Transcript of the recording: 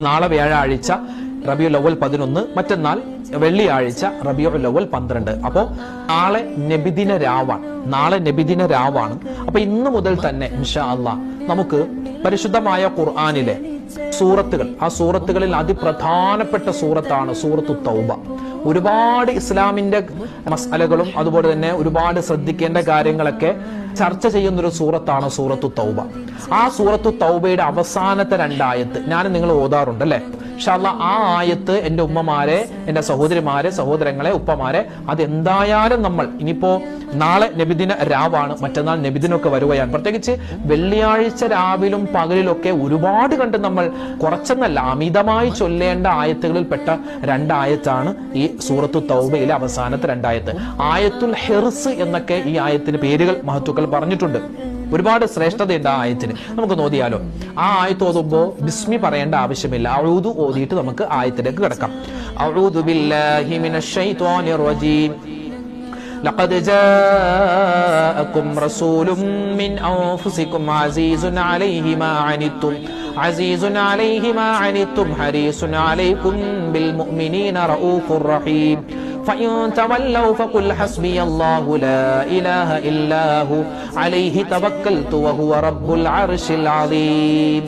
നാളെ വ്യാഴാഴ്ച റബിയുൽ അവ്വൽ 11, മറ്റന്നാൾ വെള്ളിയാഴ്ച റബിയുൽ അവ്വൽ 12. അപ്പോ നാളെ നബിദിന രാവാണ്. അപ്പൊ ഇന്ന് മുതൽ തന്നെ ഇൻഷാ അല്ലാഹ് നമുക്ക് പരിശുദ്ധമായ ഖുർആനിലെ സൂറത്തുകൾ, ആ സൂറത്തുകളിൽ അതിപ്രധാനപ്പെട്ട സൂറത്താണ് സൂറത്തു തൗബ. ഒരുപാട് ഇസ്ലാമിന്റെ മസ്അലകളും അതുപോലെ തന്നെ ഒരുപാട് ശ്രദ്ധിക്കേണ്ട കാര്യങ്ങളൊക്കെ ചർച്ച ചെയ്യുന്നൊരു സൂറത്താണ് സൂറത്തു തൗബ. ആ സൂറത്തു തൗബയുടെ അവസാനത്തെ 2 ആയത്ത് ഞാൻ നിങ്ങൾ ഓതാറുണ്ട് അല്ലെ? ഇൻഷാ അല്ലാഹ് ആ ആയത്ത് എന്റെ ഉമ്മമാരെ, എന്റെ സഹോദരിമാരെ, സഹോദരങ്ങളെ, ഉപ്പമാരെ, അതെന്തായാലും നമ്മൾ ഇനിയിപ്പോ നാളെ നബിദിന രാവാണ്, മറ്റന്നാൾ നബിദിനൊക്കെ വരുകയാണ്. പ്രത്യേകിച്ച് വെള്ളിയാഴ്ച രാവിലും പകലിലൊക്കെ ഒരുപാട് കണ്ട് നമ്മൾ കുറച്ചെന്നല്ല അമിതമായി ചൊല്ലേണ്ട ആയത്തുകളിൽ പെട്ട 2 ആയത്താണ് ഈ സൂറത്തു തൗബയിലെ അവസാനത്തെ 2 ആയത്ത്. ആയത്തുൽ ഹിർസ് എന്നൊക്കെ ഈ ആയത്തിന് പേരുകൾ മഹത്തുക്കൾ പറഞ്ഞിട്ടുണ്ട്. ഒരുപാട് ശ്രേഷ്ഠതയുണ്ട് ആ ആയത്തിന്. നമുക്ക് നോക്കിയാലോ. ആ ആയത്ത് ഓതുമ്പോ ബിസ്മി പറയേണ്ട ആവശ്യമില്ല. അഊദു ഓതിയിട്ട് നമുക്ക് ആയത്തിലേക്ക് കിടക്കാം. അഊദു ബില്ലാഹി മിനശ് ശൈത്വാനിർ റജീം. لقد جاءكم رسول من أنفسكم عزيز عليه ما عنتم حريص عليكم بالمؤمنين رؤوف رحيم فإن تولوا فقل حسبي الله لا إله إلا هو عليه توكلت وهو رب العرش العظيم.